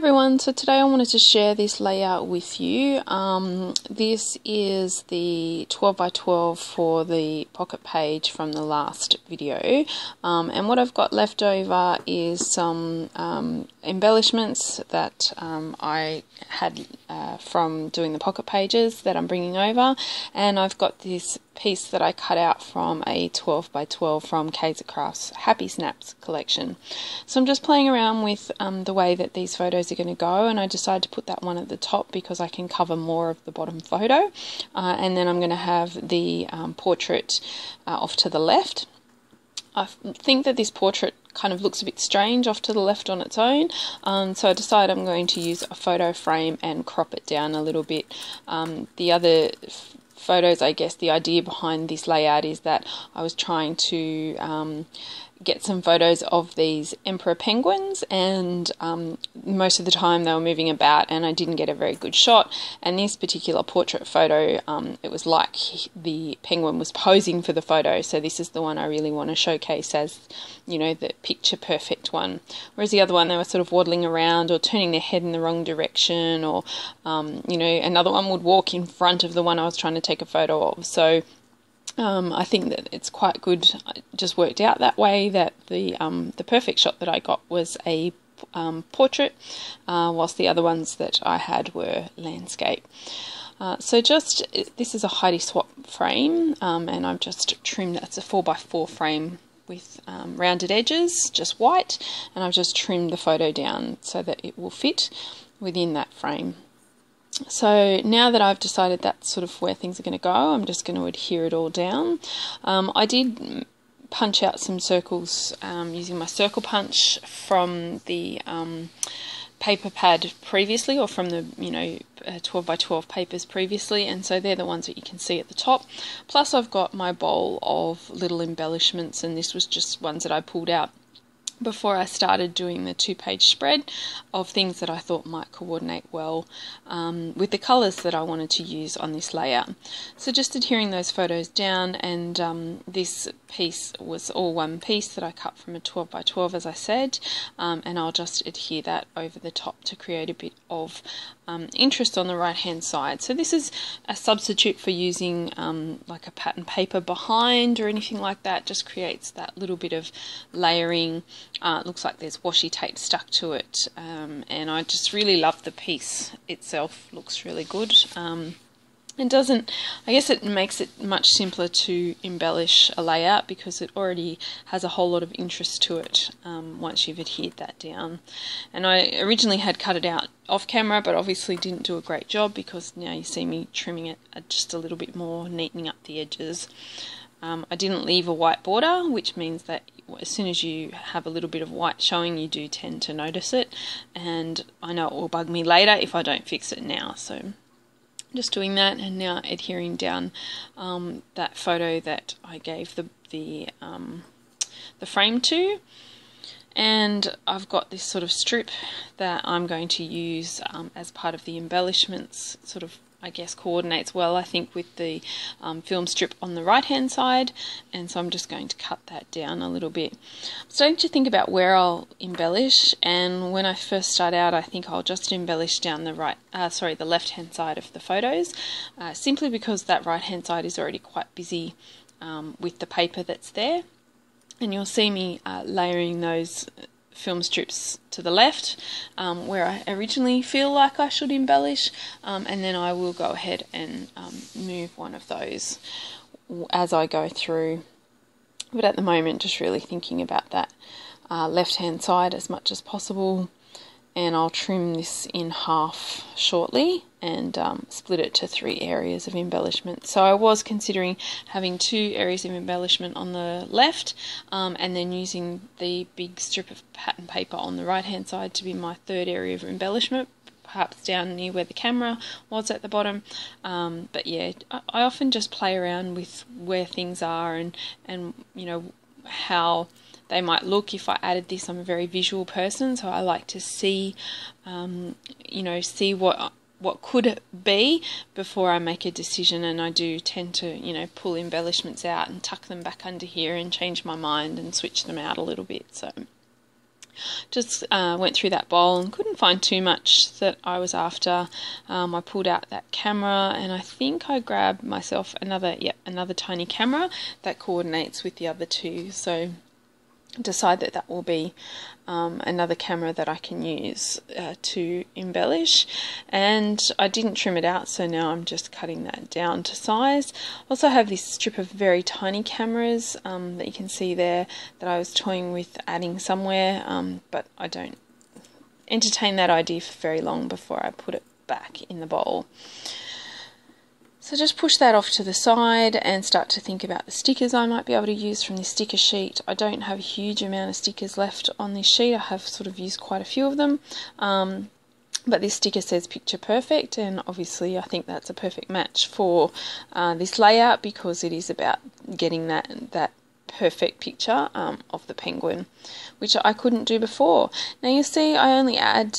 everyone, so today I wanted to share this layout with you. This is the 12 by 12 for the pocket page from the last video, and what I've got left over is some embellishments that I had from doing the pocket pages that I'm bringing over, and I've got this piece that I cut out from a 12 by 12 from Kaisercraft's Happy Snaps collection. So I'm just playing around with the way that these photos are going to go, and I decided to put that one at the top because I can cover more of the bottom photo, and then I'm going to have the portrait off to the left. I think that this portrait kind of looks a bit strange off to the left on its own, so I decided I'm going to use a photo frame and crop it down a little bit. The other photos, I guess the idea behind this layout is that I was trying to get some photos of these emperor penguins, and most of the time they were moving about and I didn't get a very good shot, and this particular portrait photo, it was like the penguin was posing for the photo, so this is the one I really want to showcase as, you know, the picture perfect one, whereas the other one they were sort of waddling around or turning their head in the wrong direction, or you know, another one would walk in front of the one I was trying to take a photo of. So I think that it's quite good. It just worked out that way, that the perfect shot that I got was a portrait, whilst the other ones that I had were landscape. So just, this is a Heidi swap frame, and I've just trimmed, it's a 4x4 frame with rounded edges, just white, and I've just trimmed the photo down so that it will fit within that frame. So now that I've decided that's sort of where things are going to go, I'm just going to adhere it all down. I did punch out some circles using my circle punch from the paper pad previously, or from the 12 by 12 papers previously, and so they're the ones that you can see at the top. Plus I've got my bowl of little embellishments, and this was just ones that I pulled out before I started doing the 2-page spread of things that I thought might coordinate well with the colours that I wanted to use on this layout. So just adhering those photos down, and this piece was all one piece that I cut from a 12 by 12, as I said, and I'll just adhere that over the top to create a bit of interest on the right hand side. So this is a substitute for using like a pattern paper behind or anything like that. Just creates that little bit of layering. It looks like there's washi tape stuck to it, and I just really love the piece itself. Looks really good. It doesn't, I guess it makes it much simpler to embellish a layout because it already has a whole lot of interest to it once you've adhered that down. And I originally had cut it out off camera, but obviously didn't do a great job because now you see me trimming it just a little bit more, neatening up the edges. I didn't leave a white border, which means that as soon as you have a little bit of white showing, you do tend to notice it, and I know it will bug me later if I don't fix it now. So just doing that, and now adhering down that photo that I gave the frame to. And I've got this sort of strip that I'm going to use as part of the embellishments, sort of, I guess, coordinates well, I think, with the film strip on the right hand side, and so I'm just going to cut that down a little bit. I'm starting to think about where I'll embellish, and when I first start out I think I'll just embellish down the the left hand side of the photos, simply because that right hand side is already quite busy with the paper that's there. And you'll see me layering those film strips to the left where I originally feel like I should embellish, and then I will go ahead and move one of those as I go through. But at the moment, just really thinking about that left hand side as much as possible, and I'll trim this in half shortly and split it to 3 areas of embellishment. So I was considering having 2 areas of embellishment on the left, and then using the big strip of pattern paper on the right hand side to be my 3rd area of embellishment, perhaps down near where the camera was at the bottom. But yeah, I often just play around with where things are, and you know, how they might look if I added this. I'm a very visual person, so I like to see see what could be before I make a decision, and I do tend to pull embellishments out and tuck them back under here and change my mind and switch them out a little bit. So Just went through that bowl and couldn't find too much that I was after. I pulled out that camera, and I think I grabbed myself another tiny camera that coordinates with the other two. So decide that that will be another camera that I can use to embellish, and I didn't trim it out, so now I'm just cutting that down to size. Also have this strip of very tiny cameras that you can see there that I was toying with adding somewhere, but I don't entertain that idea for very long before I put it back in the bowl. So just push that off to the side and start to think about the stickers I might be able to use from this sticker sheet. I don't have a huge amount of stickers left on this sheet. I have sort of used quite a few of them. But this sticker says picture perfect, and obviously I think that's a perfect match for this layout, because it is about getting that perfect picture of the penguin, which I couldn't do before. Now you see I only add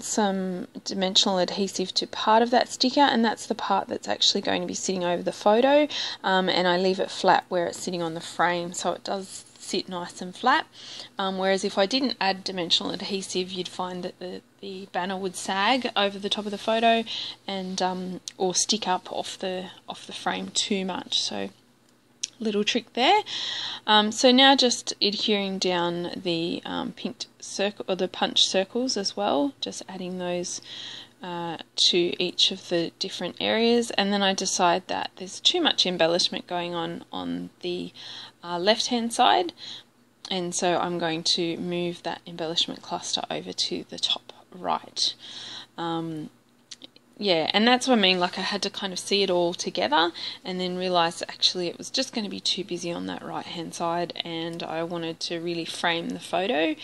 some dimensional adhesive to part of that sticker, and that's the part that's actually going to be sitting over the photo, and I leave it flat where it's sitting on the frame, so it does sit nice and flat. Whereas if I didn't add dimensional adhesive, you'd find that the banner would sag over the top of the photo and or stick up off the frame too much. So little trick there. So now just adhering down the pinked circle, or the punch circles as well, just adding those to each of the different areas, and then I decide that there's too much embellishment going on the left hand side, and so I'm going to move that embellishment cluster over to the top right. Yeah, and that's what I mean, like I had to kind of see it all together and then realise that actually it was just going to be too busy on that right hand side, and I wanted to really frame the photo.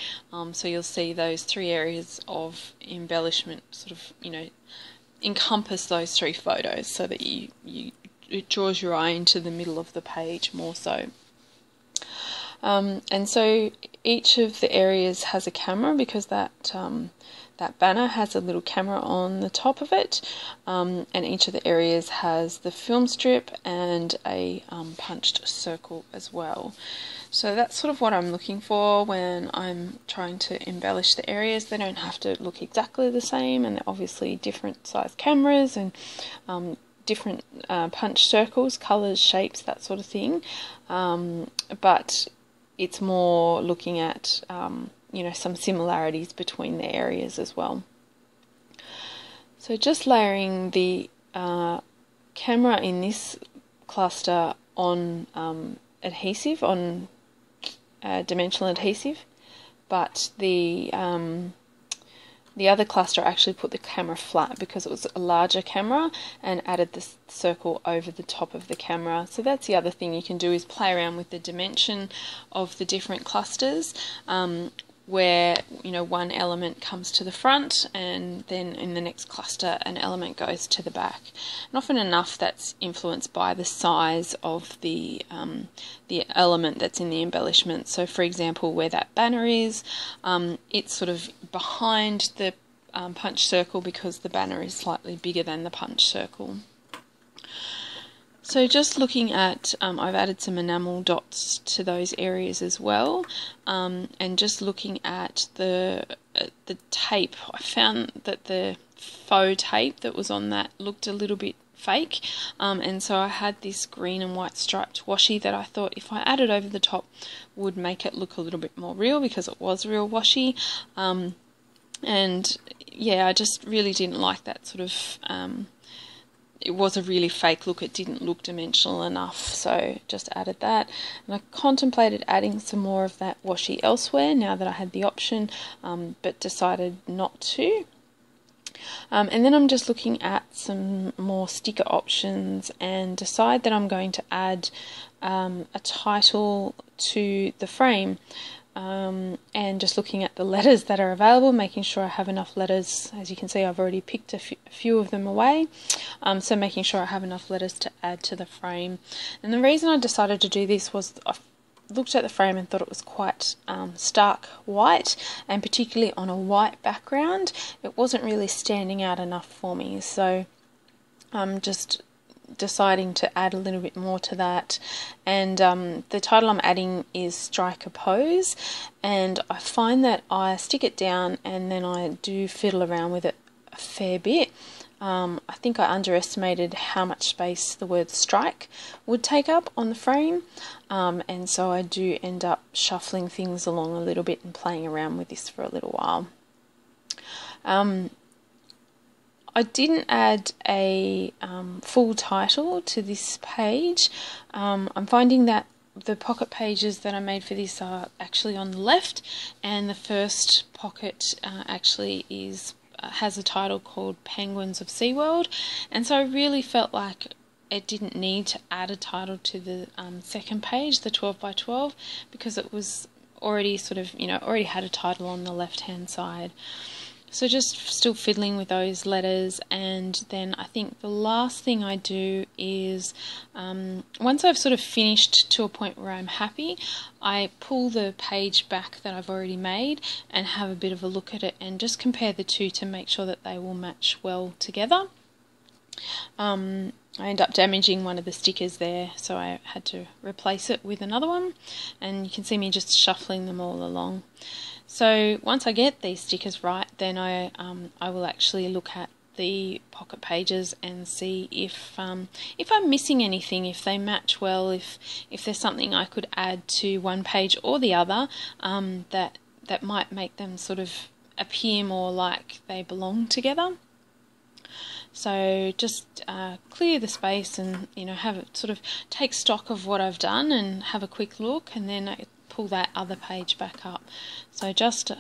So you'll see those three areas of embellishment sort of, you know, encompass those three photos, so that it draws your eye into the middle of the page more so. And so each of the areas has a camera, because that banner has a little camera on the top of it, and each of the areas has the film strip and a punched circle as well. So that's sort of what I'm looking for when I'm trying to embellish the areas. They don't have to look exactly the same, and they're obviously different size cameras and different punch circles, colours, shapes, that sort of thing. But it's more looking at you know, some similarities between the areas as well. So just layering the camera in this cluster on adhesive, on dimensional adhesive, but the other cluster actually put the camera flat because it was a larger camera, and added this circle over the top of the camera. So that's the other thing you can do, is play around with the dimension of the different clusters, where, you know, one element comes to the front and then in the next cluster an element goes to the back. And often enough that's influenced by the size of the element that's in the embellishment. So for example, where that banner is, it's sort of behind the punch circle because the banner is slightly bigger than the punch circle. So just looking at, I've added some enamel dots to those areas as well, and just looking at the tape, I found that the faux tape that was on that looked a little bit fake, and so I had this green and white striped washi that I thought if I added over the top would make it look a little bit more real, because it was real washi, and yeah, I just really didn't like that sort of it was a really fake look. It didn't look dimensional enough, so just added that. And I contemplated adding some more of that washi elsewhere now that I had the option, but decided not to. And then I'm just looking at some more sticker options and decide that I'm going to add a title to the frame. And just looking at the letters that are available, making sure I have enough letters. As you can see, I've already picked a few of them away, so making sure I have enough letters to add to the frame. And the reason I decided to do this was I looked at the frame and thought it was quite stark white, and particularly on a white background it wasn't really standing out enough for me, so just deciding to add a little bit more to that, and the title I'm adding is Strike a Pose, and I find that I stick it down and then I do fiddle around with it a fair bit. I think I underestimated how much space the word strike would take up on the frame, and so I do end up shuffling things along a little bit and playing around with this for a little while. I didn't add a full title to this page. I'm finding that the pocket pages that I made for this are actually on the left, and the first pocket actually has a title called Penguins of SeaWorld, and so I really felt like it didn't need to add a title to the second page, the 12 by 12, because it was already sort of, already had a title on the left hand side. So just still fiddling with those letters, and then I think the last thing I do is, once I've sort of finished to a point where I'm happy, I pull the page back that I've already made and have a bit of a look at it and just compare the two to make sure that they will match well together. I end up damaging one of the stickers there, so I had to replace it with another one, and you can see me just shuffling them all along. So once I get these stickers right, then I will actually look at the pocket pages and see if I'm missing anything, if they match well, if there's something I could add to one page or the other that might make them sort of appear more like they belong together. So just clear the space and have it sort of take stock of what I've done and have a quick look, and then I pull that other page back up. So just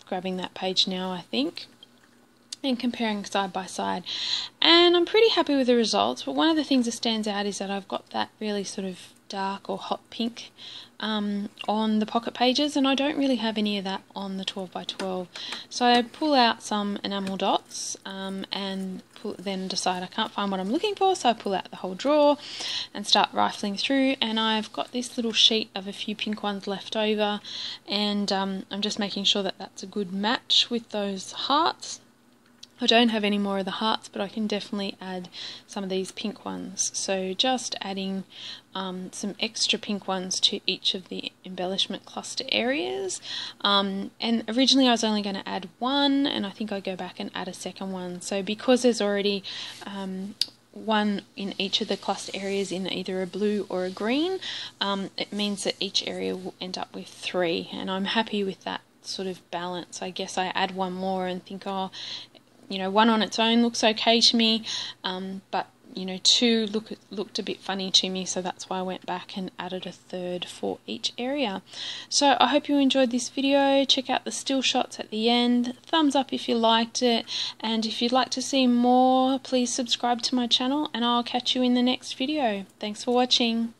grabbing that page now, I think, and comparing side by side, and I'm pretty happy with the results. But one of the things that stands out is that I've got that really sort of dark or hot pink on the pocket pages, and I don't really have any of that on the 12 by 12. So I pull out some enamel dots and then decide I can't find what I'm looking for, so I pull out the whole drawer and start rifling through, and I've got this little sheet of a few pink ones left over, and I'm just making sure that that's a good match with those hearts. I don't have any more of the hearts, but I can definitely add some of these pink ones. So just adding some extra pink ones to each of the embellishment cluster areas. And originally I was only going to add one, and I think I'll go back and add a second one. So because there's already one in each of the cluster areas in either a blue or a green, it means that each area will end up with 3, and I'm happy with that sort of balance. I guess I add one more and think, oh, one on its own looks okay to me, but 2 looked a bit funny to me, so that's why I went back and added a 3rd for each area. So I hope you enjoyed this video. Check out the still shots at the end. Thumbs up if you liked it, and if you'd like to see more, please subscribe to my channel, and I'll catch you in the next video. Thanks for watching.